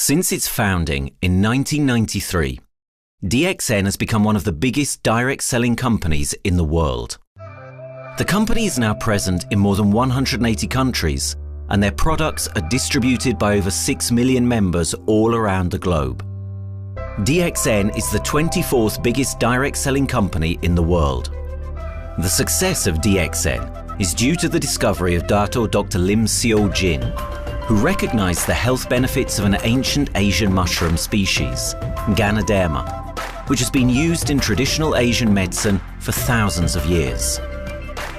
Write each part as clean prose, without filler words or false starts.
Since its founding in 1993, DXN has become one of the biggest direct selling companies in the world. The company is now present in more than 180 countries, and their products are distributed by over 6 million members all around the globe. DXN is the 24th biggest direct selling company in the world. The success of DXN is due to the discovery of Dato Dr. Lim Siow, who recognized the health benefits of an ancient Asian mushroom species, Ganodarma, which has been used in traditional Asian medicine for thousands of years.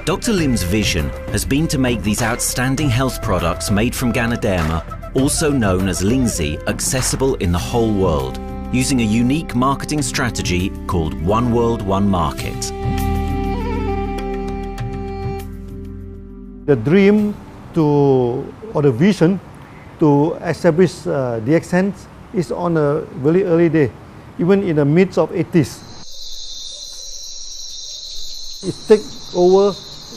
Dr. Lim's vision has been to make these outstanding health products made from Ganodarma, also known as Lingzi, accessible in the whole world, using a unique marketing strategy called One World, One Market. The dream or the vision to establish DXN is on a very early day, even in the midst of 80s. It takes over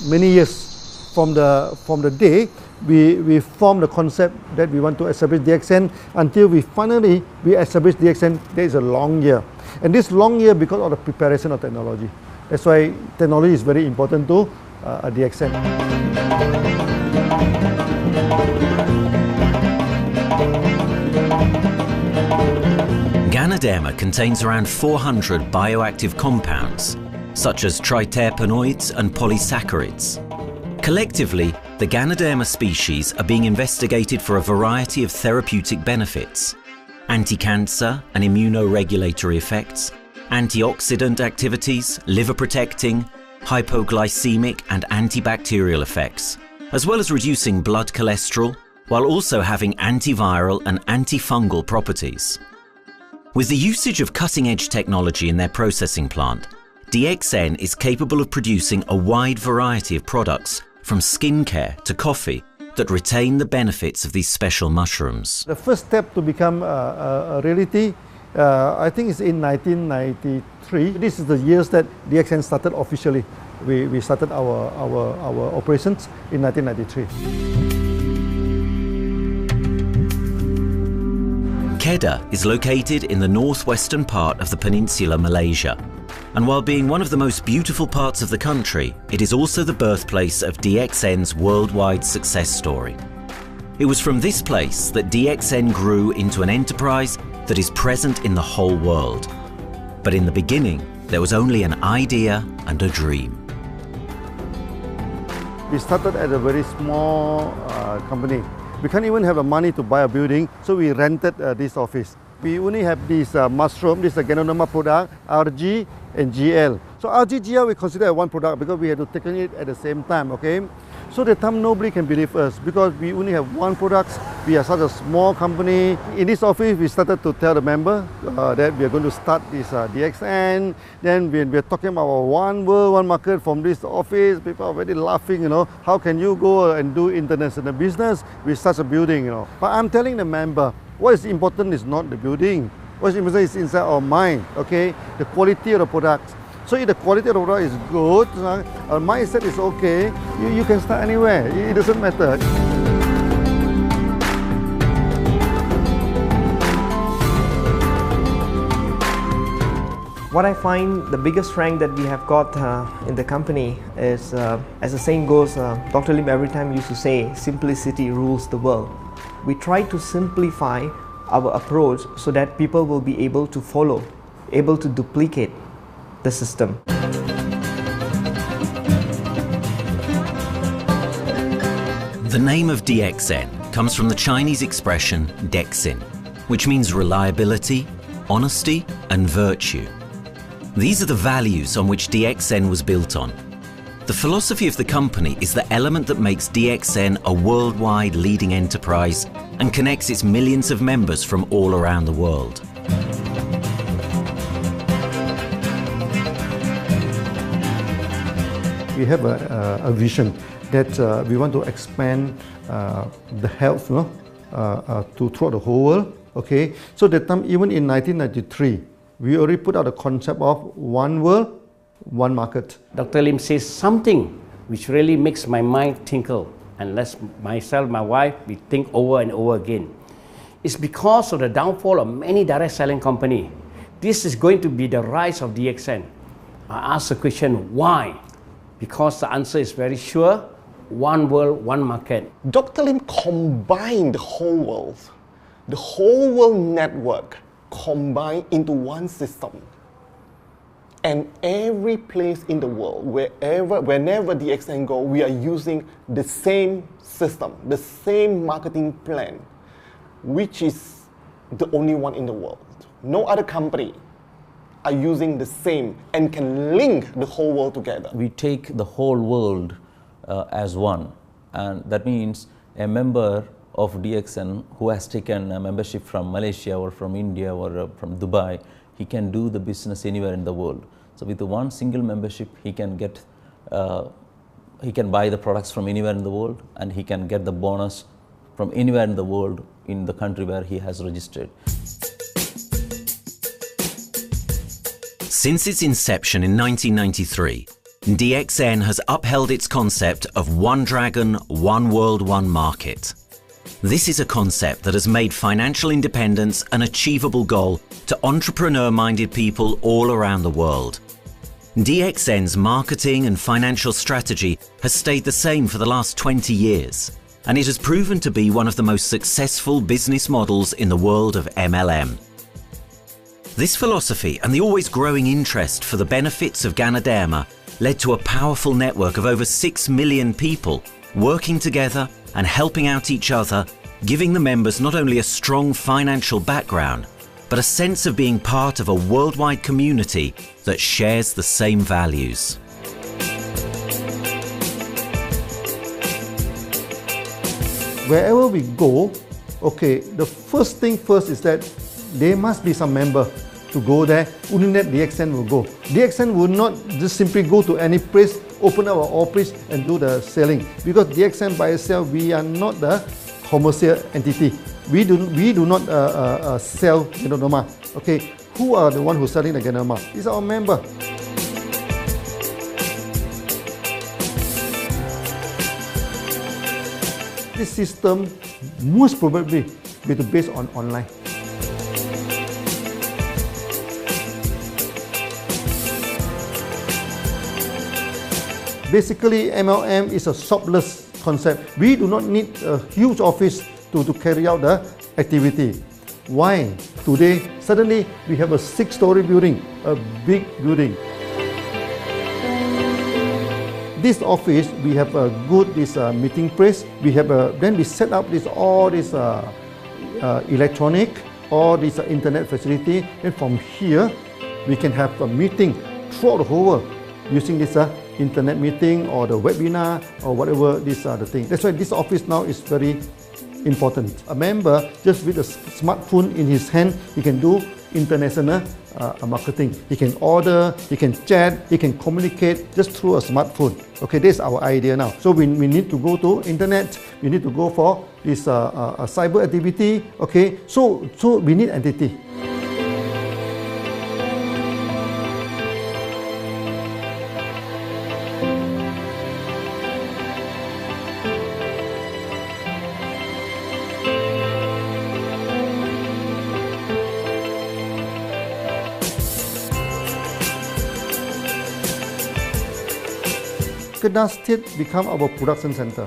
many years from the day we formed the concept that we want to establish DXN until we finally establish DXN. There is a long year, and this long year because of the preparation of technology. That's why technology is very important to DXN. Ganodarma contains around 400 bioactive compounds, such as triterpenoids and polysaccharids. Collectively, the Ganodarma species are being investigated for a variety of therapeutic benefits: anti-cancer and immunoregulatory effects, antioxidant activities, liver protecting, hypoglycemic and antibacterial effects, as well as reducing blood cholesterol, while also having antiviral and antifungal properties. With the usage of cutting-edge technology in their processing plant, DXN is capable of producing a wide variety of products, from skincare to coffee, that retain the benefits of these special mushrooms. The first step to become a reality, I think, is in 1993. This is the years that DXN started officially. We started our operations in 1993. Kedah is located in the northwestern part of the peninsula Malaysia, and while being one of the most beautiful parts of the country, it is also the birthplace of DXN's worldwide success story. It was from this place that DXN grew into an enterprise that is present in the whole world. But in the beginning, there was only an idea and a dream. We started at a very small company. We can't even have the money to buy a building, so we rented this office. We only have this mushroom, this is a Ganodarma product, RG and GL. So RG, GL we consider one product because we had to take it at the same time, okay? So at the time nobody can believe us because we only have one product. We are such a small company. In this office, we started to tell the member that we are going to start this DXN. Then we are talking about one world, one market from this office. People are very laughing, you know. How can you go and do international business with such a building, you know? But I'm telling the member, what is important is not the building. What is important is inside our mind, okay? The quality of the product. So if the quality of the product is good, our mindset is okay, you can start anywhere. It doesn't matter. What I find the biggest strength that we have got in the company is, as the saying goes, Dr. Lim every time used to say, simplicity rules the world. We try to simplify our approach so that people will be able to follow, able to duplicate the system. The name of DXN comes from the Chinese expression Daxen, which means reliability, honesty, and virtue. These are the values on which DXN was built on. The philosophy of the company is the element that makes DXN a worldwide leading enterprise and connects its millions of members from all around the world. We have a vision that we want to expand the health throughout the whole world. Okay, so that time, even in 1993, we already put out a concept of one world, one market. Dr. Lim says something which really makes my mind tinkle, and lets myself, my wife, we think over and over again. It's because of the downfall of many direct selling companies. This is going to be the rise of DXN. I ask the question, why? Because the answer is very sure, one world, one market. Dr. Lim combined the whole world network combined into one system. And every place in the world, whenever DXN go, we are using the same system, the same marketing plan, which is the only one in the world. No other company are using the same and can link the whole world together. We take the whole world as one, and that means a member of DXN who has taken a membership from Malaysia or from India or from Dubai, he can do the business anywhere in the world. So with the one single membership, he can get, he can buy the products from anywhere in the world, and he can get the bonus from anywhere in the world in the country where he has registered. Since its inception in 1993, DXN has upheld its concept of one dragon, one world, one market. This is a concept that has made financial independence an achievable goal to entrepreneur-minded people all around the world. DXN's marketing and financial strategy has stayed the same for the last 20 years, and it has proven to be one of the most successful business models in the world of MLM. This philosophy and the always growing interest for the benefits of Ganodarma led to a powerful network of over 6 million people working together and helping out each other, giving the members not only a strong financial background, but a sense of being part of a worldwide community that shares the same values. Wherever we go, okay, the first thing first is that there must be some member to go there. Only that DXN will go. DXN will not just simply go to any place, open our office and do the selling. Because DXN by itself, we are not the commercial entity. We do not sell Ganodarma. Okay, who are the one who's selling the Ganodarma? It's our member. This system most probably will be based on online. Basically, MLM is a shopless concept. We do not need a huge office to carry out the activity. Why? Today, suddenly we have a 6-story building, a big building. This office, we have a good meeting place. We have then we set up all this electronic, all this internet facility. And from here, we can have a meeting throughout the whole world using this internet meeting or the webinar or whatever these are the things. That's why this office now is very important. A member, just with a smartphone in his hand, he can do international marketing. He can order, he can chat, he can communicate just through a smartphone. Okay, this is our idea now. So we need to go to internet, we need to go for this cyber activity. Okay, so we need entity. Kedah State become our production center.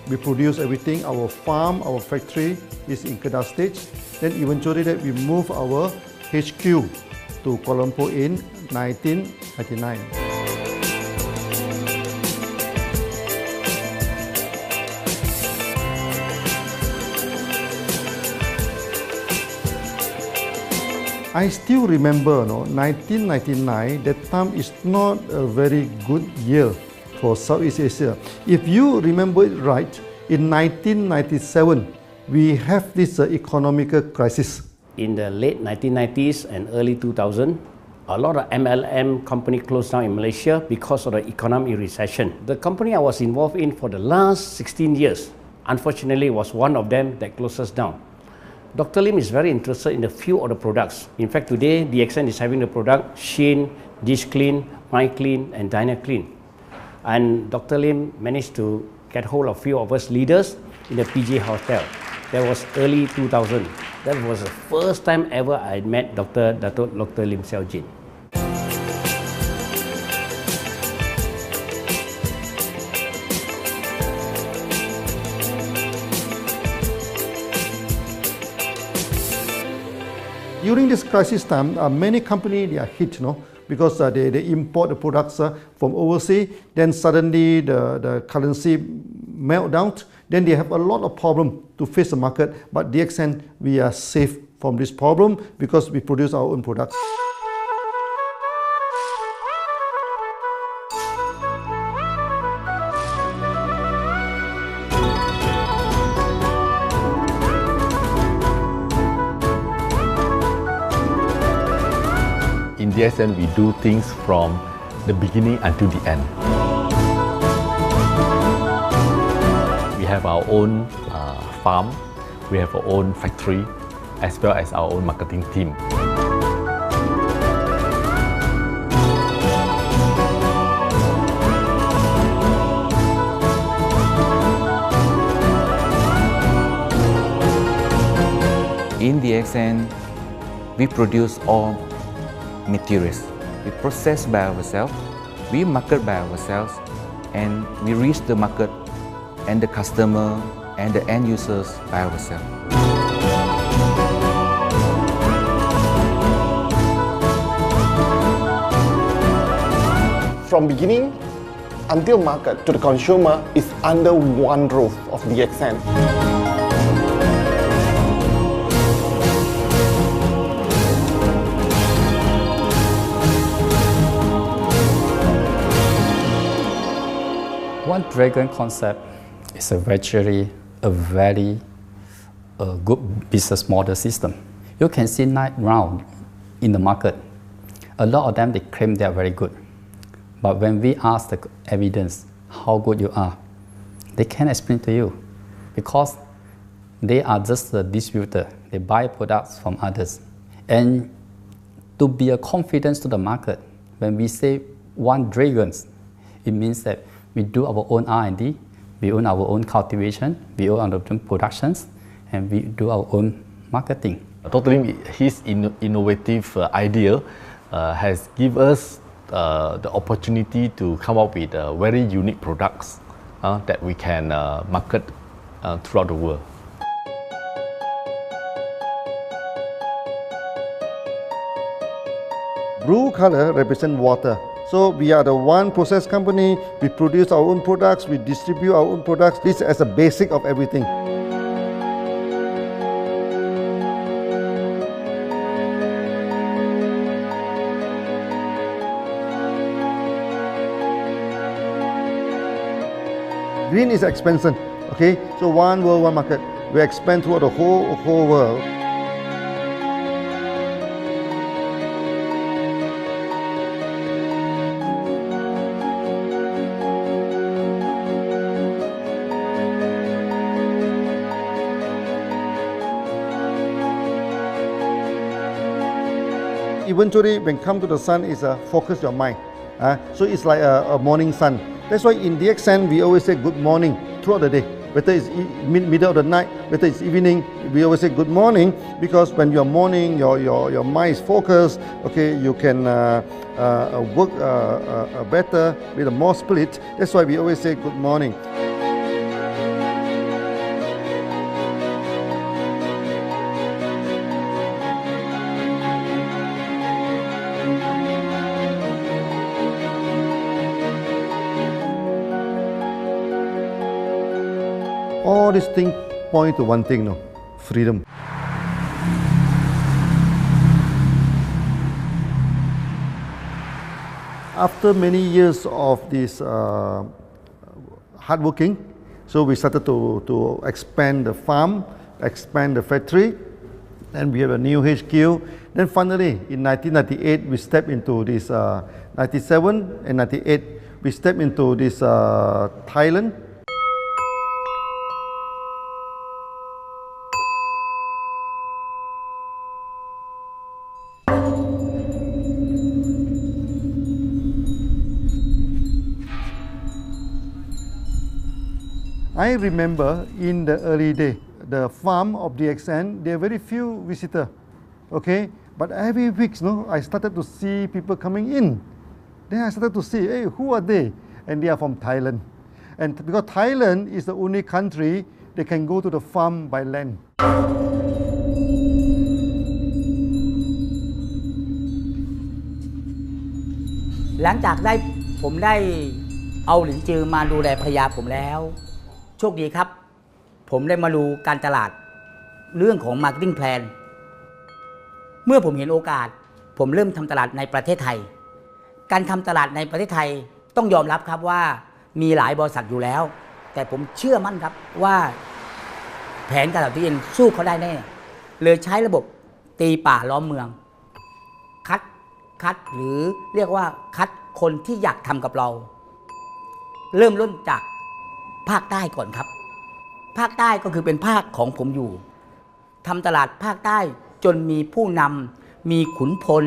We produce everything. Our farm, our factory is in Kedah State. Then eventually that we move our HQ to Kuala Lumpur in 1999. I still remember, 1999, that time is not a very good year for Southeast Asia. If you remember it right, in 1997, we have this economic crisis. In the late 1990s and early 2000, a lot of MLM company closed down in Malaysia because of the economic recession. The company I was involved in for the last 16 years, unfortunately, was one of them that closes down. Dr. Lim is very interested in a few of the products. In fact, today, DXN is having the product Sheen, Dish Clean, My Clean, and Diner Clean. And Dr. Lim managed to get hold of a few of us leaders in the PJ Hotel. That was early 2000. That was the first time ever I met Dr. Lim Siow Jin. During this crisis time, many companies they are hit, because they import the products from overseas. Then suddenly the currency melt down. Then they have a lot of problem to face the market. But DXN, we are safe from this problem because we produce our own products. In DXN, we do things from the beginning until the end. We have our own farm, we have our own factory, as well as our own marketing team. In DXN, we produce all materials. We process by ourselves, we market by ourselves, and we reach the market and the customer and the end users by ourselves. From beginning until market to the consumer is under one roof of DXN. One Dragon concept is actually a very good business model system. You can see right now in the market, a lot of them they claim they are very good. But when we ask the evidence how good you are, they can't explain to you because they are just a distributor. They buy products from others. And to be a confidence to the market, when we say One Dragons, it means that we do our own R&D, we own our own cultivation, we own our own productions, and we do our own marketing. Totally, his innovative idea has given us the opportunity to come up with very unique products that we can market throughout the world. Blue color represents water. So we are the one process company, we produce our own products, we distribute our own products. This is as a basic of everything. Green is expansion, okay? So one world, one market. We expand throughout the whole world. Eventually, when come to the sun, is focus your mind. So it's like a morning sun. That's why in DXN, we always say good morning throughout the day. Whether it's middle of the night, whether it's evening, we always say good morning because when you're morning, your mind is focused. Okay, you can work better with a more split. That's why we always say good morning. All these things point to one thing, freedom. After many years of this hard working, so we started to expand the farm, expand the factory, and we have a new HQ. Then finally, in 1998, we stepped into this, 97 and 98, we stepped into this Thailand. I remember in the early day, the farm of DXN, there are very few visitors, okay? But every week, I started to see people coming in. Then I started to see, hey, who are they? And they are from Thailand. And because Thailand is the only country they can go to the farm by land. หลังจากผมได้เอาหลินจือมาดูแลภรรยาผมแล้วโชคดีครับผมได้มาดูการตลาดเรื่องของ Marketing Plan เมื่อผมเห็นโอกาสผมเริ่มทำตลาดในประเทศไทยการทำตลาดในประเทศไทยต้องยอมรับครับว่ามีหลายบริษัทอยู่แล้วแต่ผมเชื่อมั่นครับว่าแผนการตลาดที่เอ็นสู้เขาได้แน่เลยใช้ระบบตีป่าล้อมเมืองคัดหรือเรียกว่าคัดคนที่อยากทำกับเราเริ่มต้นจากภาคใต้ก่อนครับภาคใต้ก็คือเป็นภาคของผมอยู่ทำตลาดภาคใต้จนมีผู้นำมีขุนพล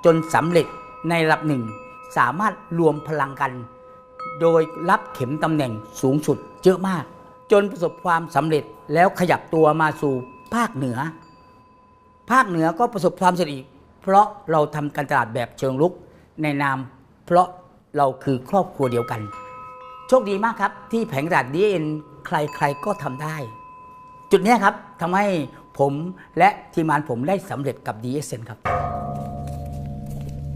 จนสำเร็จในระดับหนึ่งสามารถรวมพลังกันโดยรับเข็มตำแหน่งสูงสุดเยอะมากจนประสบความสำเร็จแล้วขยับตัวมาสู่ภาคเหนือก็ประสบความสำเร็จอีกเพราะเราทำการตลาดแบบเชิงรุกในนามเพราะเราคือครอบครัวเดียวกันโชคดีมากครับที่แผงตลาด DXN ใครๆก็ทำได้จุดนี้ครับทำให้ผมและทีมงานผมได้สำเร็จกับ DXN ครับ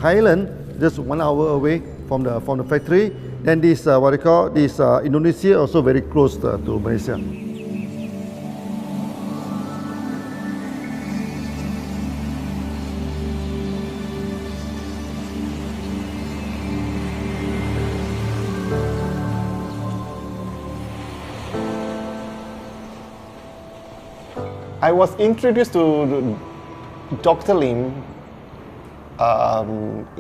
Thailand just 1 hour away from the factory. Then this what they call this Indonesia also very close to Malaysia. I was introduced to Dr. Lim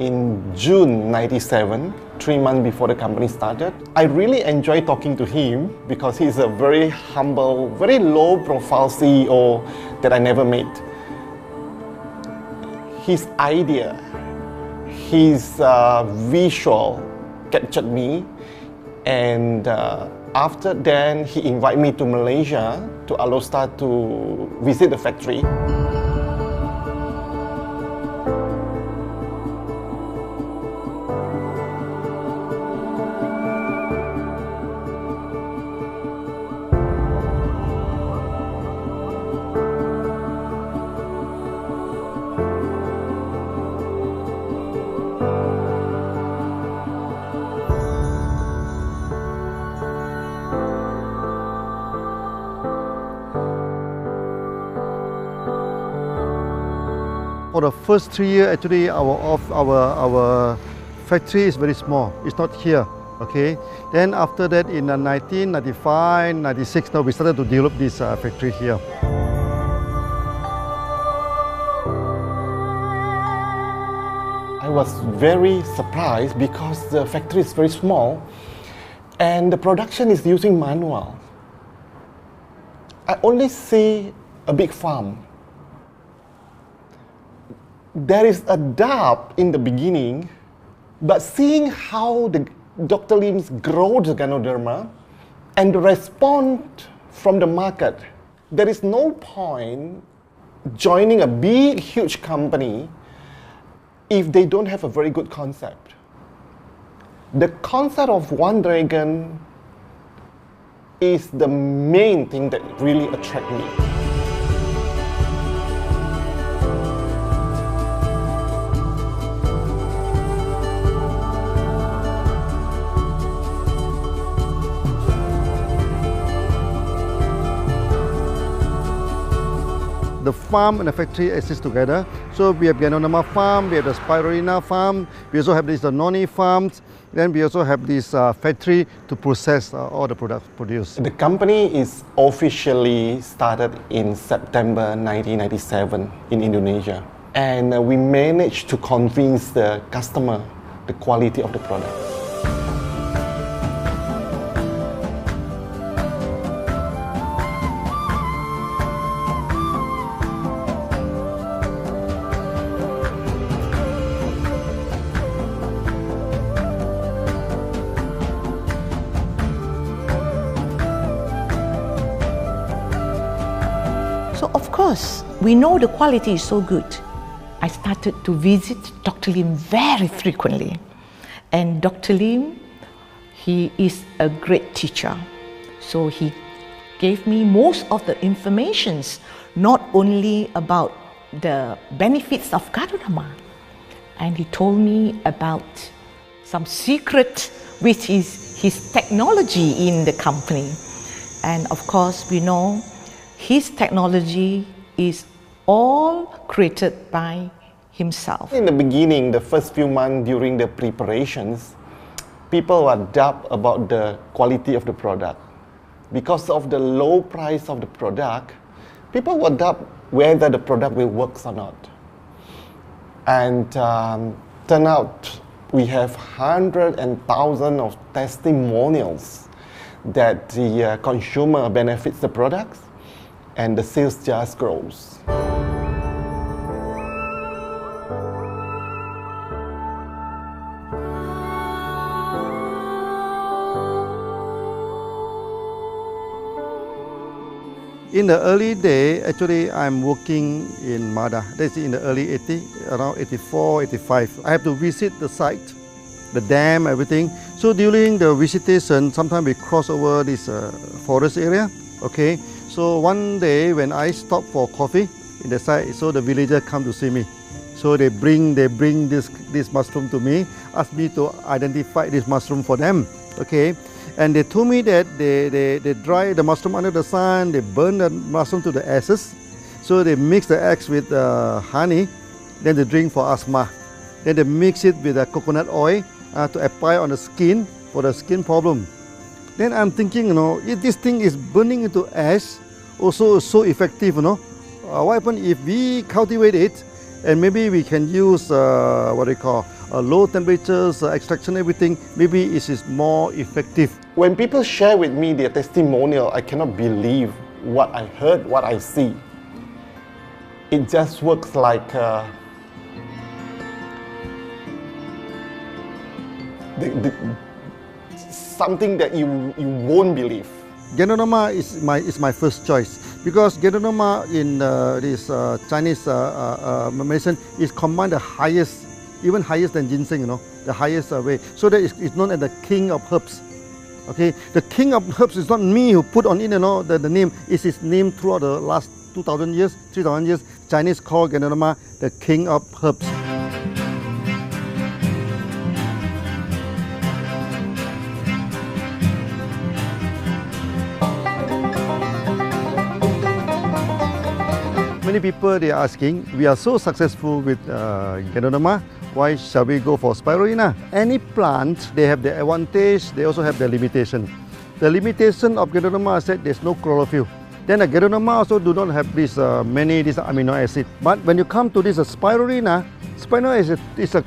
in June '97, 3 months before the company started. I really enjoy talking to him because he's a very humble, very low-profile CEO that I never met. His idea, his visual captured me, and after then he invited me to Malaysia to Alostar to visit the factory. For the first 3 years, actually, our factory is very small. It's not here, okay? Then after that, in 1995, 96, now we started to develop this factory here. I was very surprised because the factory is very small and the production is using manual. I only see a big farm. There is a doubt in the beginning, but seeing how Dr. Lim's grow the Ganodarma and the response from the market, there is no point joining a big, huge company if they don't have a very good concept. The concept of One Dragon is the main thing that really attracts me. The farm and the factory exist together. So we have Ganodarma farm, we have the Spirulina farm, we also have this noni farms, then we also have this factory to process all the products produced. The company is officially started in September 1997 in Indonesia. And we managed to convince the customer the quality of the product. because we know the quality is so good, I started to visit Dr. Lim very frequently. And Dr. Lim, he is a great teacher. So he gave me most of the informations, not only about the benefits of Garodarma, and he told me about some secret, which is his technology in the company. And of course, we know his technology is all created by himself. In the beginning, the first few months during the preparations, people were doubt about the quality of the product. Because of the low price of the product, people were doubt whether the product will work or not. And turn out we have hundreds and thousands of testimonials that the consumer benefits the products and the sales just grows. In the early day, actually, I'm working in Mada. That's in the early 80s, around 84, 85. I have to visit the site, the dam, everything. So during the visitation, sometimes we cross over this forest area. Okay. So one day when I stop for coffee in the site, so the villager come to see me. So they bring this mushroom to me, ask me to identify this mushroom for them. Okay. And they told me that they dry the mushroom under the sun, they burn the mushroom to the ashes. So they mix the eggs with honey, then they drink for asthma. Then they mix it with coconut oil to apply on the skin for the skin problem. Then I'm thinking, if this thing is burning into ash, also so effective, what happens if we cultivate it and maybe we can use what they call low temperatures, extraction, everything, maybe it is more effective. When people share with me their testimonial, I cannot believe what I heard, what I see. It just works like something that you won't believe. Garodarma is my first choice because Garodarma in this Chinese medicine is combined the highest, even higher than ginseng, the highest way. So that it's known as the king of herbs. Okay, the king of herbs is not me who put on it, the name is his name throughout the last 2,000 years, 3,000 years. Chinese call Ganodarma the king of herbs. Many people they are asking, we are so successful with Ganodarma, why shall we go for spirulina? Any plant, they have the advantage, they also have the limitation. The limitation of Ganodarma is that there's no chlorophyll. Then the Ganodarma also do not have this many amino acid. But when you come to this spirulina, spirulina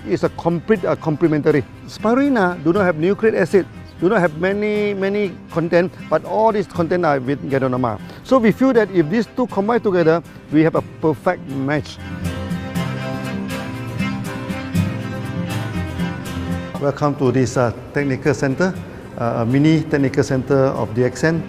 is a complete complementary. Spirulina do not have nucleic acid, do not have many content, but all these content are with Ganodarma. So we feel that if these two combine together, we have a perfect match. Welcome to this technical center, a mini technical center of Daxen.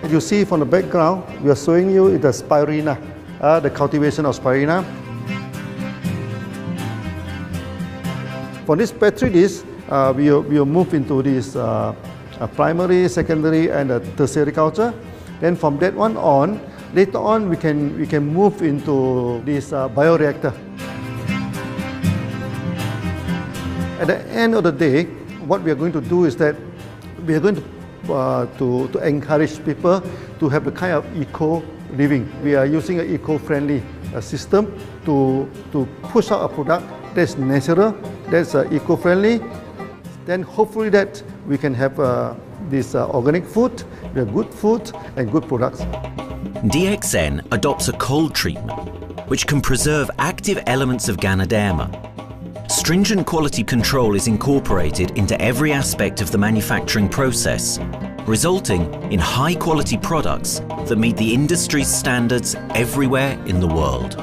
You see from the background, we are showing you the spirulina, the cultivation of spirulina. For this petri dish, we will move into this primary, secondary, and tertiary culture. Then from that one on, later on we can move into this bioreactor. At the end of the day, what we are going to do is that we are going to encourage people to have the kind of eco living. We are using an eco-friendly system to push out a product that's natural, that's eco-friendly. Then hopefully that we can have this organic food, good food and good products. DXN adopts a cold treatment which can preserve active elements of Ganodarma. Stringent quality control is incorporated into every aspect of the manufacturing process, resulting in high-quality products that meet the industry's standards everywhere in the world.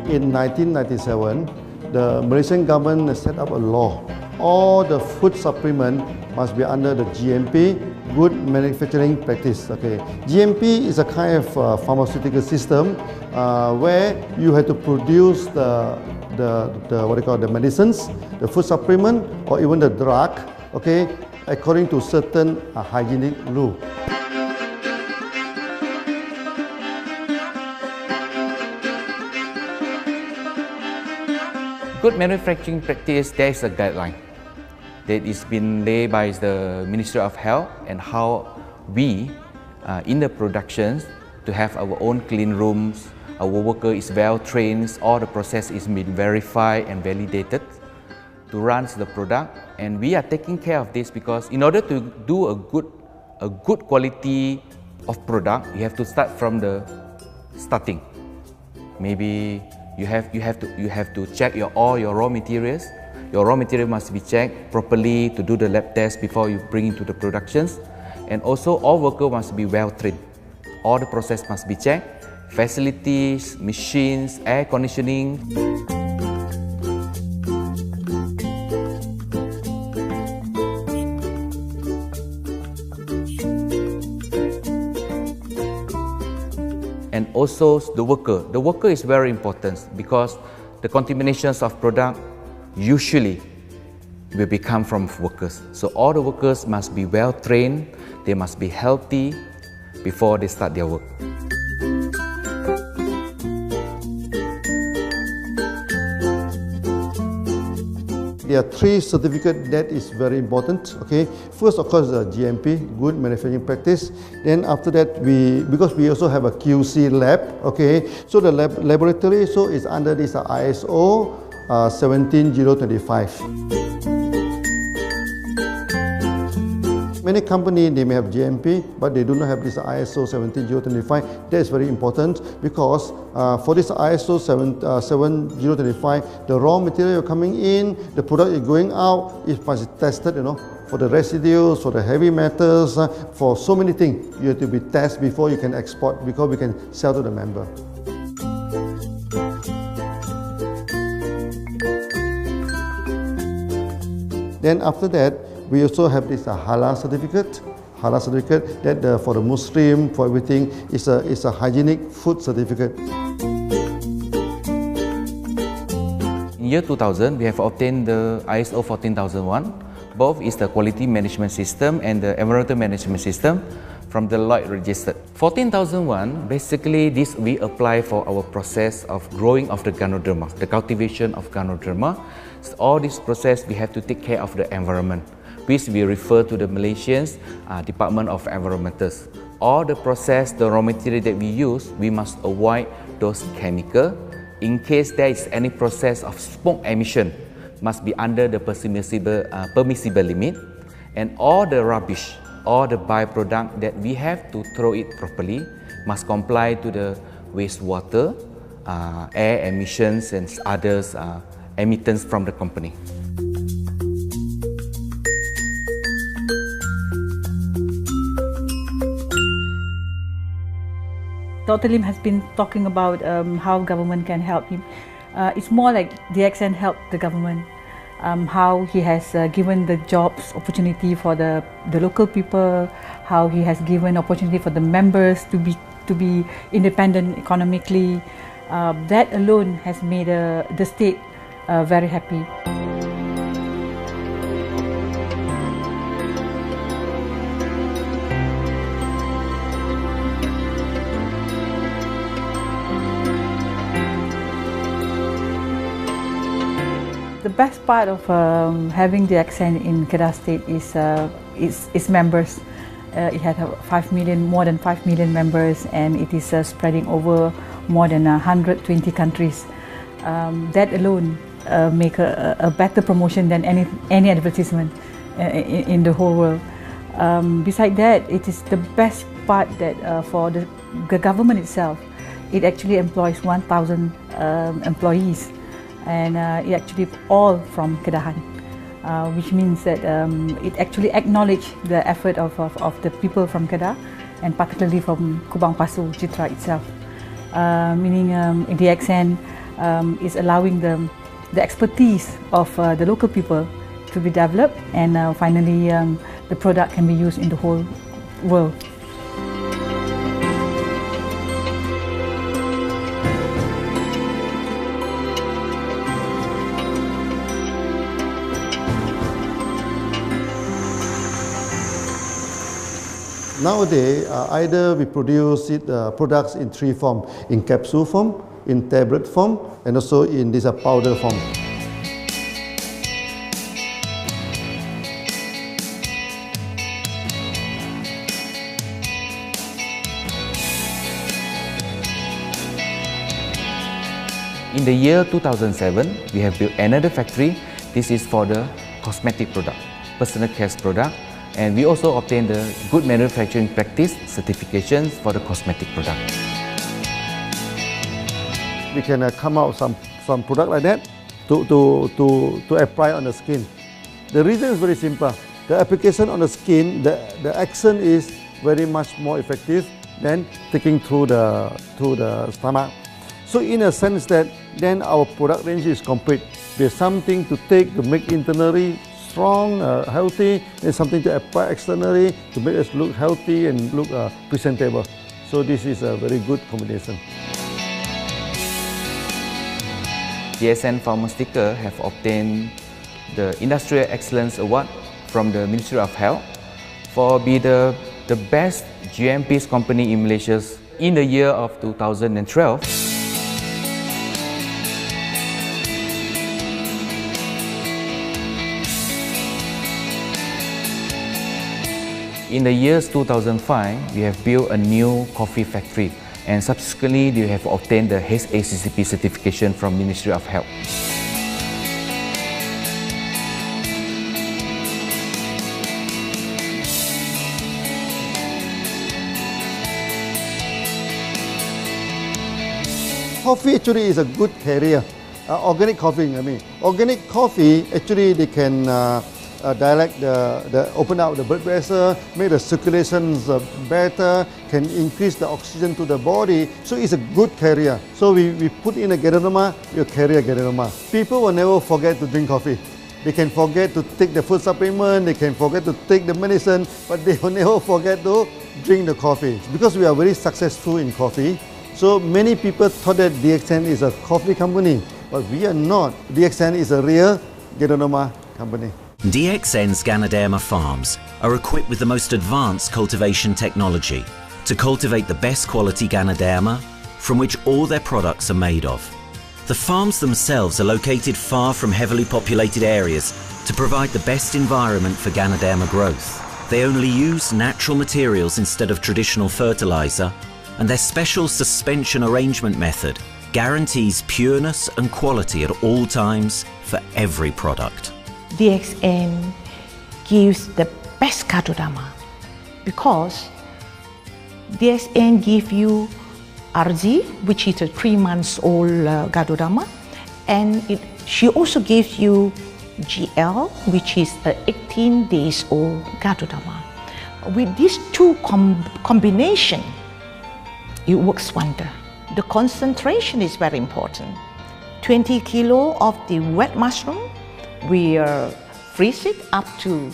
In 1997, the Malaysian government set up a law all the food supplement must be under the GMP, good manufacturing practice. Okay, GMP is a kind of pharmaceutical system where you have to produce the what they call the medicines, the food supplement, or even the drug. Okay, according to certain hygienic rule. Good manufacturing practice, there is a guideline that is been laid by the Ministry of Health, and how we in the productions to have our own clean rooms, our worker is well trained, all the process is being verified and validated to run the product, and we are taking care of this because in order to do a good quality of product, you have to start from the starting. Maybe you have to check all your raw materials. Your raw material must be checked properly to do the lab test before you bring into the productions. And also all workers must be well trained. All the process must be checked. Facilities, machines, air conditioning. And also the worker. The worker is very important because the contaminations of product usually will become from workers. So all the workers must be well trained, they must be healthy before they start their work. There are three certificates that is very important. Okay, first of course the GMP, good manufacturing practice. Then after that because we also have a QC lab. Okay, so the laboratory is under this ISO 17025. Many companies, they may have GMP, but they do not have this ISO 17025. That is very important because for this ISO 7025, the raw material coming in, the product is going out, it must be tested, for the residues, for the heavy metals, for so many things. You have to be tested before you can export, because we can sell to the member. Then after that, we also have this halal certificate. Halal certificate that for the Muslim, for everything, is a hygienic food certificate. In year 2000, we have obtained the ISO 14001. Both is the quality management system and the environmental management system from the Lloyd registered. 14001, basically this we apply for our process of growing of the Ganodarma, the cultivation of Ganodarma. So all this process we have to take care of the environment, which we refer to the Malaysian Department of Environmentals. All the process, the raw material that we use, we must avoid those chemicals. In case there is any process of smoke emission, must be under the permissible limit, and all the rubbish, all the byproduct that we have to throw it properly must comply to the wastewater, air emissions and others emittance from the company. Dr. Lim has been talking about how government can help him. It's more like Daxen helped the government, how he has given the jobs opportunity for the local people, how he has given opportunity for the members to be independent economically. That alone has made the state very happy. The best part of having Daxen in Kedah State is its members. It has more than 5 million members, and it is spreading over more than 120 countries. That alone make a better promotion than any advertisement in the whole world. Besides that, it is the best part that for the government itself, it actually employs 1,000 employees. And it actually all from Kedahan, which means that it actually acknowledges the effort of the people from Kedah, and particularly from Kubang Pasu, Chitra itself. Meaning Daxen is allowing the expertise of the local people to be developed, and finally the product can be used in the whole world. Nowadays, either we produce products in three forms: in capsule form, in tablet form, and also in this powder form. In the year 2007, we have built another factory. This is for the cosmetic product, personal care product, and we also obtained the Good Manufacturing Practice certifications for the cosmetic product. We can come out some product like that to apply on the skin. The reason is very simple. The application on the skin, the action is very much more effective than taking through the stomach. So in a sense that then our product range is complete. There's something to take to make internally strong, healthy, and something to apply externally to make us look healthy and look presentable. So this is a very good combination. DXN Pharmaceutical have obtained the Industrial Excellence Award from the Ministry of Health for being the best GMP company in Malaysia in the year of 2012. In the years 2005, we have built a new coffee factory, and subsequently we have obtained the HACCP certification from Ministry of Health. Coffee actually is a good carrier. Organic coffee, I mean. Organic coffee, actually they can dilate open up the blood vessel, make the circulations better, can increase the oxygen to the body. So it's a good carrier. So we put in a Garodarma, you carry a Garodarma. People will never forget to drink coffee. They can forget to take the food supplement, they can forget to take the medicine, but they will never forget to drink the coffee. Because we are very successful in coffee, so many people thought that DXN is a coffee company, but we are not. DXN is a real Garodarma company. DXN's Ganodarma farms are equipped with the most advanced cultivation technology to cultivate the best quality Ganodarma from which all their products are made of. The farms themselves are located far from heavily populated areas to provide the best environment for Ganodarma growth. They only use natural materials instead of traditional fertilizer, and their special suspension arrangement method guarantees pureness and quality at all times for every product. DXN gives the best Garodarma because DXN gives you RG, which is a 3 months old Garodarma, and she also gives you GL, which is a 18 days old Garodarma. With these two combination, it works wonder. The concentration is very important. 20 kilo of the wet mushroom, we freeze it up to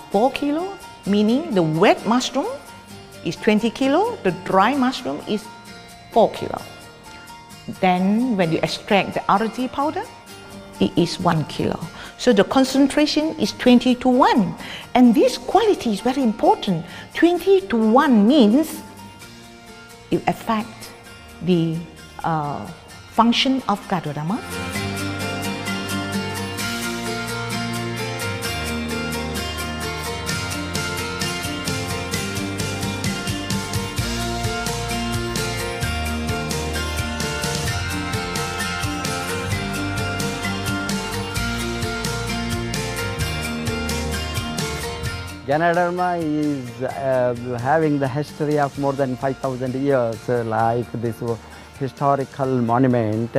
4 kilo, meaning the wet mushroom is 20 kilo, the dry mushroom is 4 kilo. Then when you extract the RG powder, it is 1 kilo. So the concentration is 20:1. And this quality is very important. 20:1 means it affects the function of Garodarma. Ganodarma is having the history of more than 5,000 years, like this historical monument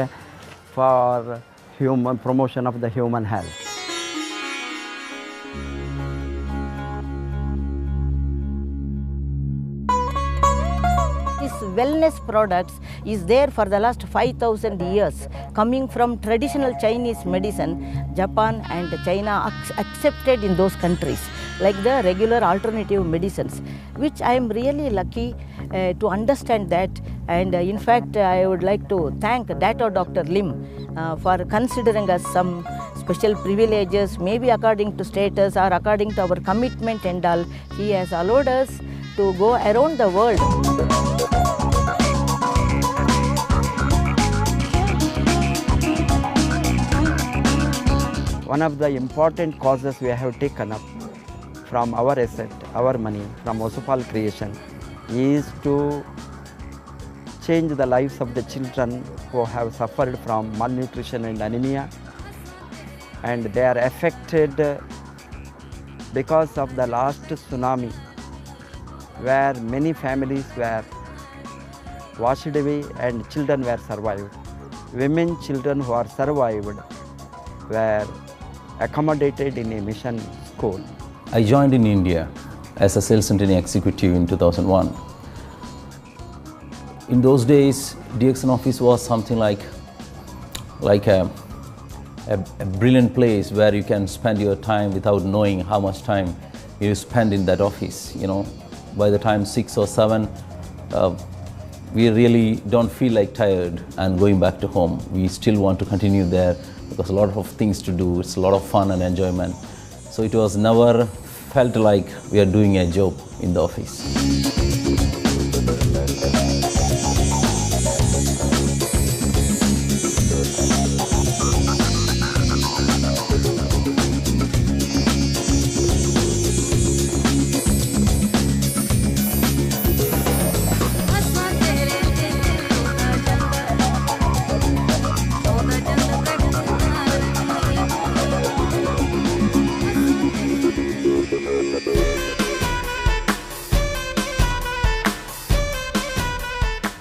for human promotion of the human health. This wellness products is there for the last 5,000 years, coming from traditional Chinese medicine. Japan and China accepted in those countries, like the regular alternative medicines, which I am really lucky to understand that. And in fact, I would like to thank Dato Dr. Lim for considering us some special privileges, maybe according to status or according to our commitment and all. He has allowed us to go around the world. One of the important causes we have taken up from our asset, our money, from Osopal creation, is to change the lives of the children who have suffered from malnutrition and anemia, and they are affected because of the last tsunami, where many families were washed away and children were survived. Women, children who are survived were accommodated in a mission school. I joined in India as a sales and training executive in 2001. In those days, Daxen office was something like a brilliant place where you can spend your time without knowing how much time you spend in that office. You know, by the time 6 or 7, we really don't feel like tired and going back to home. We still want to continue there because a lot of things to do. It's a lot of fun and enjoyment. So it was never felt like we are doing a job in the office.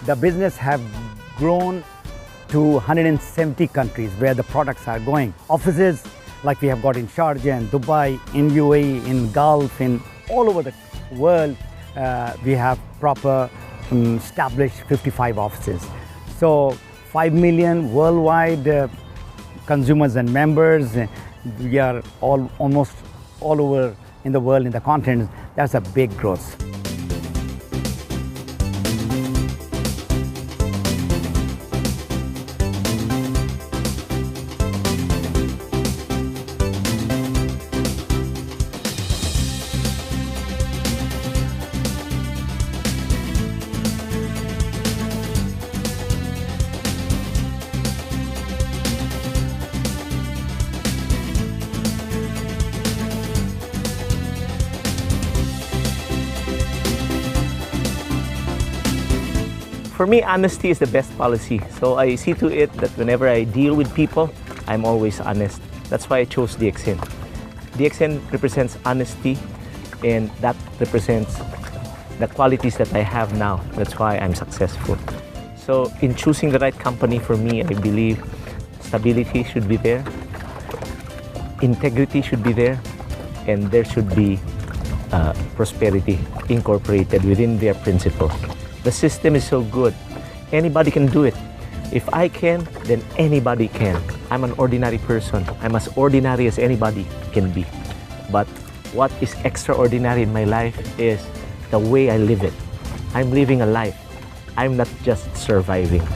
The business have grown to 170 countries where the products are going. Offices like we have got in Sharjah and Dubai, in UAE, in Gulf, in all over the world, we have proper established 55 offices. So 5 million worldwide consumers and members. We are almost all over in the world, in the continents. That's a big growth. For me, honesty is the best policy. So I see to it that whenever I deal with people, I'm always honest. That's why I chose Daxen. Daxen represents honesty, and that represents the qualities that I have now. That's why I'm successful. So in choosing the right company for me, I believe stability should be there, integrity should be there, and there should be prosperity incorporated within their principle. The system is so good. Anybody can do it. If I can, then anybody can. I'm an ordinary person. I'm as ordinary as anybody can be. But what is extraordinary in my life is the way I live it. I'm living a life. I'm not just surviving.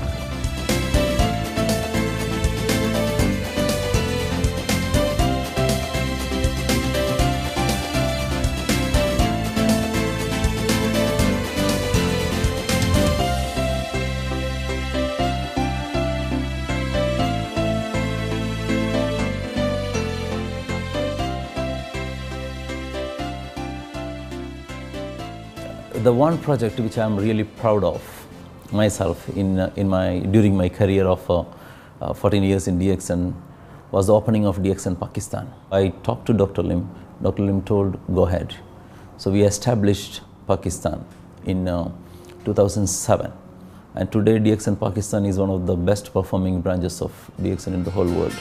The one project which I am really proud of myself during my career of 14 years in Daxen was the opening of Daxen Pakistan. I talked to Dr. Lim. Dr. Lim told, go ahead. So we established Pakistan in 2007. And today Daxen Pakistan is one of the best performing branches of Daxen in the whole world.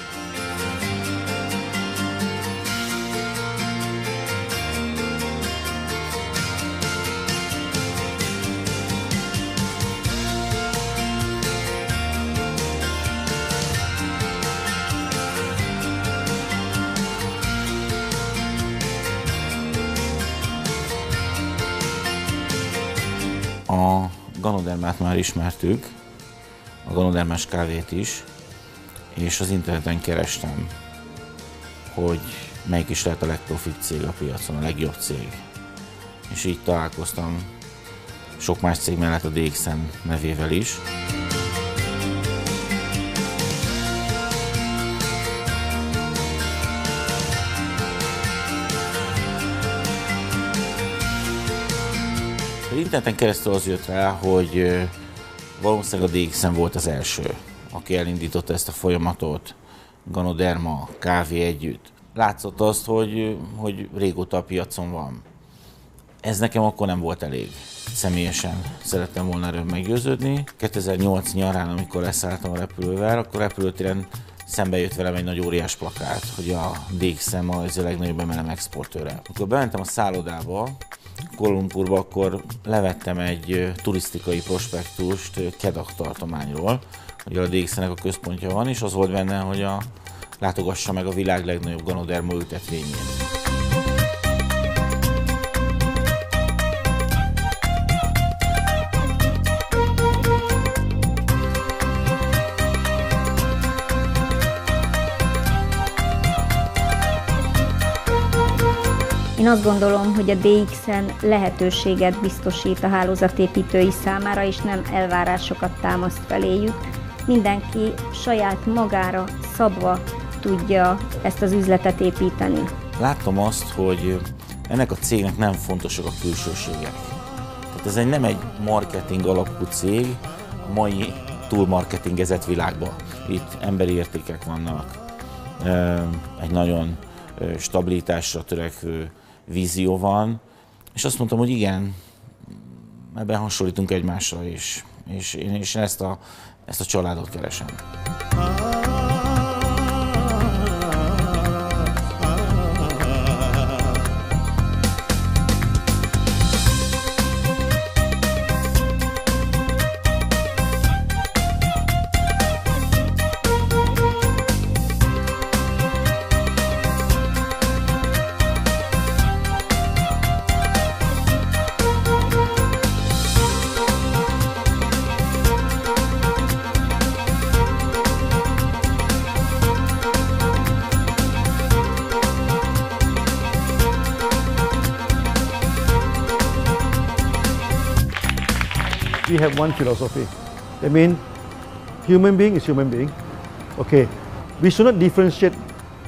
A Ganodarmát már ismertük, a Ganodarmás kávét is, és az interneten kerestem, hogy melyik is lehet a legprofit cég a piacon, a legjobb cég. És így találkoztam sok más cég mellett a Daxen nevével is. Az interneten keresztül az jött rá, hogy valószínűleg a Daxen volt az első, aki elindította ezt a folyamatot, Ganodarma, kávé együtt. Látszott azt, hogy régóta a piacon van. Ez nekem akkor nem volt elég. Személyesen szerettem volna erről meggyőződni. 2008 nyarán, amikor leszálltam a repülővel, akkor repülőtéren szembe jött velem egy nagy óriás plakát, hogy a Daxen ma ez a legnagyobb MLM exportőre. Amikor bementem a szállodába, Kuala Lumpurba, akkor levettem egy turisztikai prospektust Kedah tartományról, hogy a Daxennek a központja van, és az volt benne, hogy látogassa meg a világ legnagyobb Ganodarma ültetvényét. Én azt gondolom, hogy a Daxen lehetőséget biztosít a hálózatépítői számára, és nem elvárásokat támaszt feléjük. Mindenki saját magára szabva tudja ezt az üzletet építeni. Láttam azt, hogy ennek a cégnek nem fontosak a külsőségek. Tehát ez nem egy marketing alapú cég a mai túlmarketingezett világban. Itt emberi értékek vannak, egy nagyon stabilitásra törekvő vízió van, és azt mondtam, hogy igen, ebben hasonlítunk egymásra is, és én ezt a családot keresem. We have one philosophy. I mean, human being is human being. Okay, we should not differentiate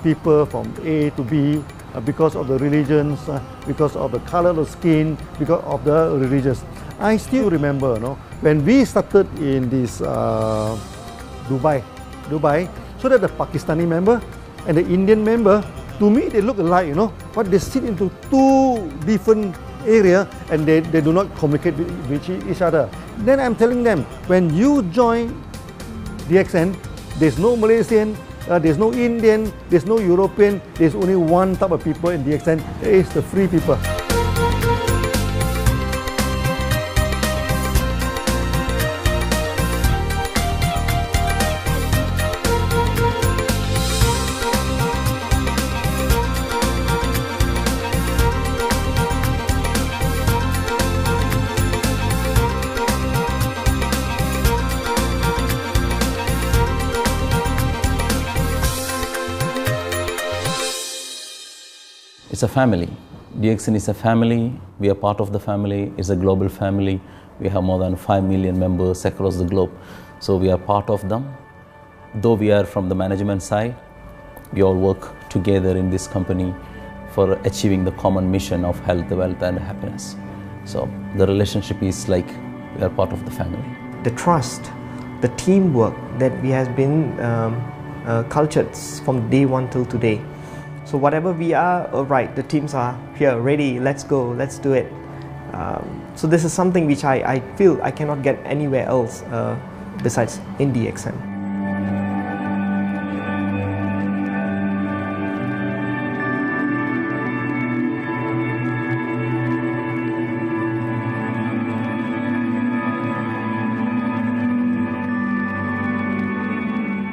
people from A to B because of the religions, because of the color of the skin, because of the religions. I still remember, when we started in this Dubai, so that the Pakistani member and the Indian member, to me they look alike, but they sit into two different area and they do not communicate with each other. Then I'm telling them, when you join Daxen, there's no Malaysian, there's no Indian, there's no European, there's only one type of people in Daxen, it's the free people. It's a family. Daxen is a family. We are part of the family. It's a global family. We have more than 5 million members across the globe. So we are part of them. Though we are from the management side, we all work together in this company for achieving the common mission of health, wealth and happiness. So the relationship is like we are part of the family. The trust, the teamwork that we have been cultured from day one till today. So whatever we are, right, the teams are here, ready, let's go, let's do it. So this is something which I feel I cannot get anywhere else besides in Daxen.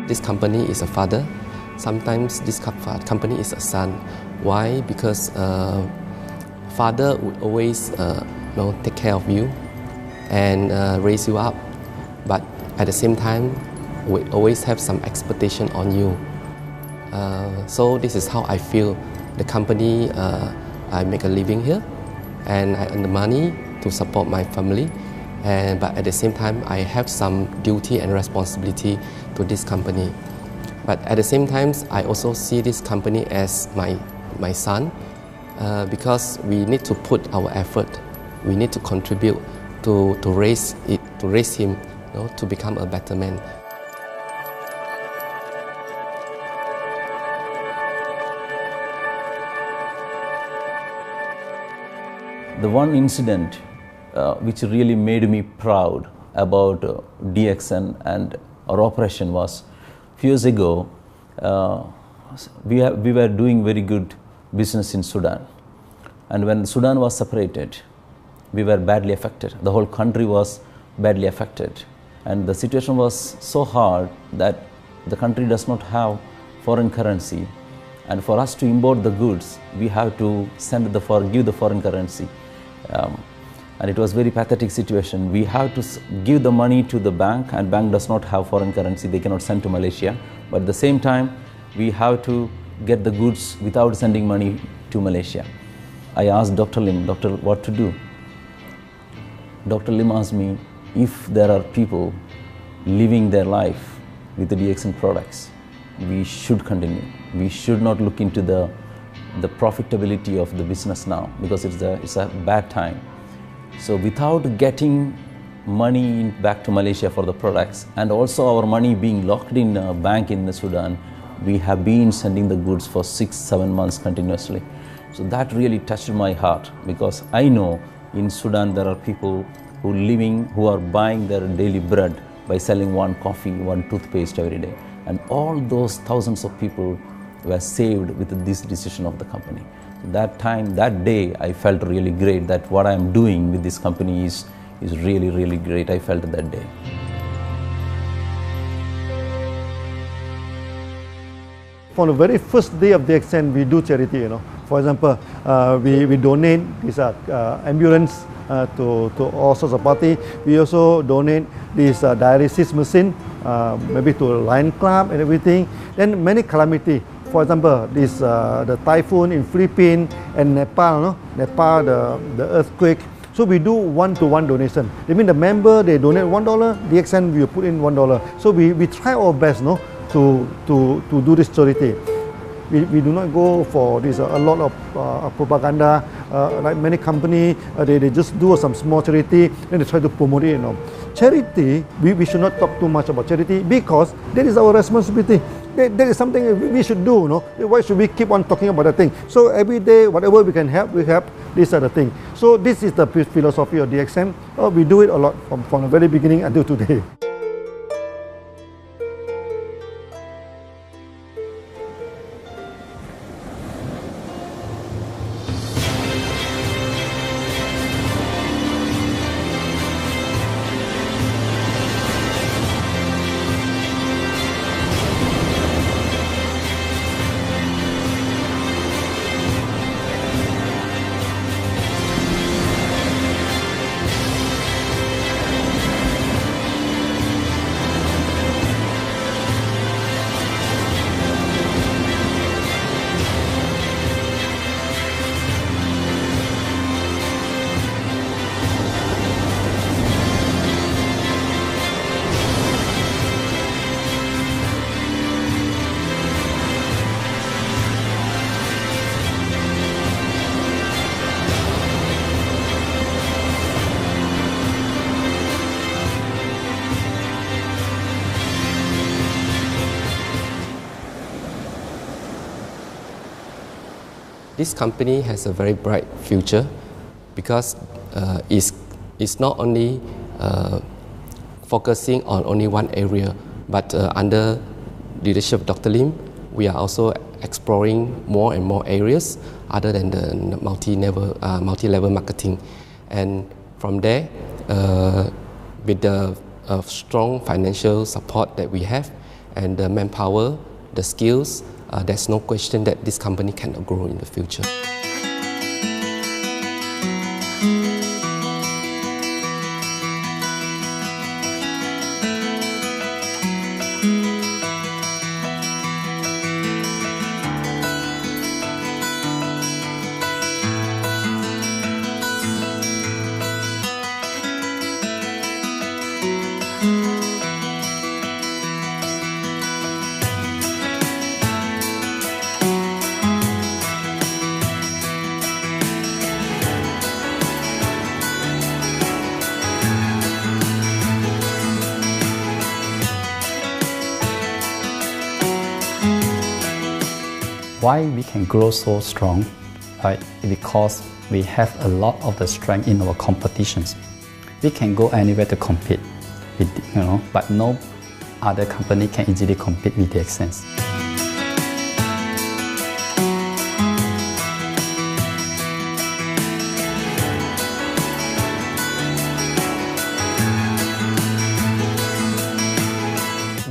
This company is a father. Sometimes this company is a son. Why? Because father would always take care of you, and raise you up. But at the same time, we always have some expectation on you. So this is how I feel. The company, I make a living here, and I earn the money to support my family. But at the same time, I have some duty and responsibility to this company. But at the same time, I also see this company as my son, because we need to put our effort. We need to contribute to raise him, to become a better man. The one incident which really made me proud about Daxen and our operation was a few years ago. We were doing very good business in Sudan, and when Sudan was separated, we were badly affected. The whole country was badly affected, and the situation was so hard that the country does not have foreign currency, and for us to import the goods, we have to give the foreign currency. And it was very pathetic situation. We have to give the money to the bank, and bank does not have foreign currency. They cannot send to Malaysia. But at the same time, we have to get the goods without sending money to Malaysia. I asked Dr. Lim, "Doctor, what to do?" Dr. Lim asked me, if there are people living their life with the Daxen products, we should continue. We should not look into the profitability of the business now, because it's a bad time. So without getting money back to Malaysia for the products, and also our money being locked in a bank in Sudan, we have been sending the goods for 6-7 months continuously. So that really touched my heart, because I know in Sudan there are people who are buying their daily bread by selling one coffee, one toothpaste every day. And all those thousands of people were saved with this decision of the company. That day, I felt really great that what I am doing with this company is really, really great. I felt that day. On the very first day of Daxen, we do charity. For example, we donate this ambulance to all sorts of party. We also donate this dialysis machine, maybe to Lion Club and everything. Then many calamity. For example, the typhoon in Philippines and Nepal, the earthquake. So we do one-to-one donation. I mean, the member, they donate $1, Daxen will put in $1. So we try our best, to do this charity. We do not go for this a lot of propaganda, like many companies. They just do some small charity, then they try to promote it. Charity, we should not talk too much about charity, because that is our responsibility. That is something we should do. Why should we keep on talking about that thing? So every day, whatever we can help, we help. These are the things. So this is the philosophy of Daxen. We do it a lot from the very beginning until today. This company has a very bright future, because it's not only focusing on only one area, but under leadership of Dr. Lim, we are also exploring more and more areas other than the multi-level marketing. And from there, with the strong financial support that we have and the manpower, the skills, there's no question that this company cannot grow in the future. future. เ Why we can grow so strong? Right? Because we have a lot of the strength in our competitions. We can go anywhere to compete, but no other company can easily compete with Daxen.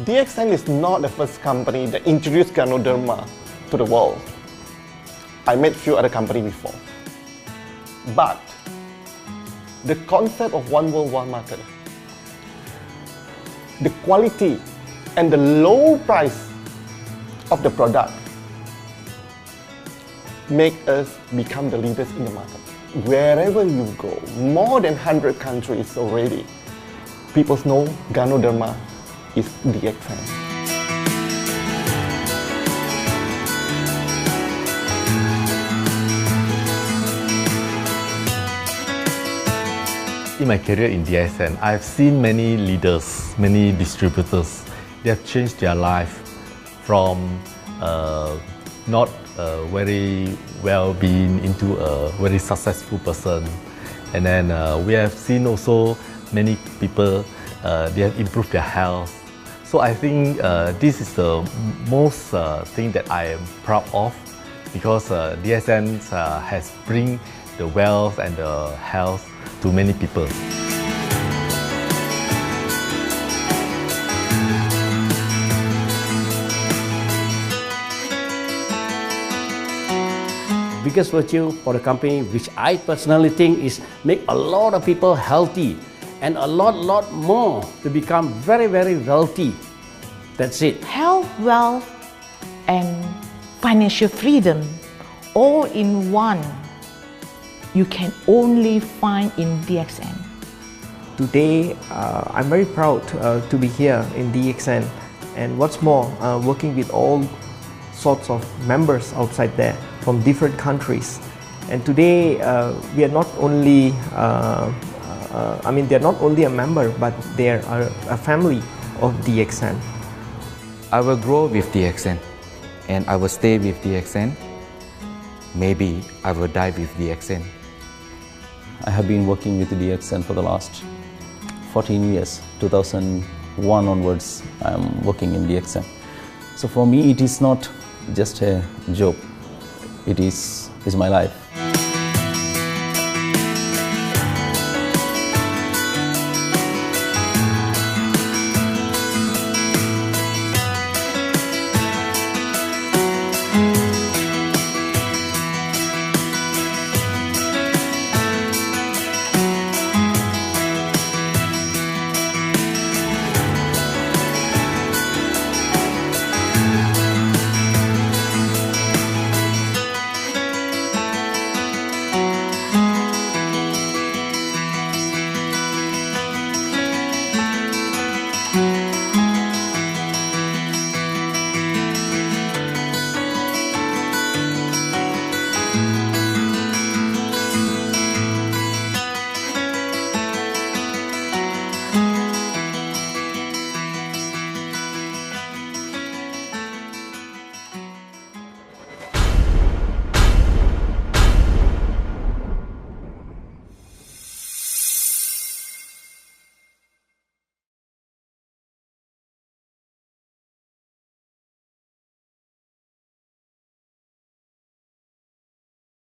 Daxen is not the first company that introduced Ganodarma to the world. I met few other companies before. But the concept of one world, one market, the quality and the low price of the product make us become the leaders in the market. Wherever you go, more than 100 countries already, people know Ganodarma is Daxen. In my career in Daxen, I've seen many leaders, many distributors. They have changed their life from not very well-being into a very successful person. And then we have seen also many people, they have improved their health. So I think this is the most thing that I am proud of, because Daxen has bring the wealth and the health to many people. Biggest virtue for the company, which I personally think is make a lot of people healthy and a lot more to become very wealthy. That's it. Health, wealth, and financial freedom all in one. You can only find in Daxen. Today, I'm very proud to be here in Daxen, and what's more, working with all sorts of members outside there from different countries. And today, we are not only, they're not only a member, but they are a family of Daxen. I will grow with Daxen, and I will stay with Daxen. Maybe I will die with Daxen. I have been working with Daxen for the last 14 years. 2001 onwards, I am working in Daxen. So for me, it is not just a job. It is my life.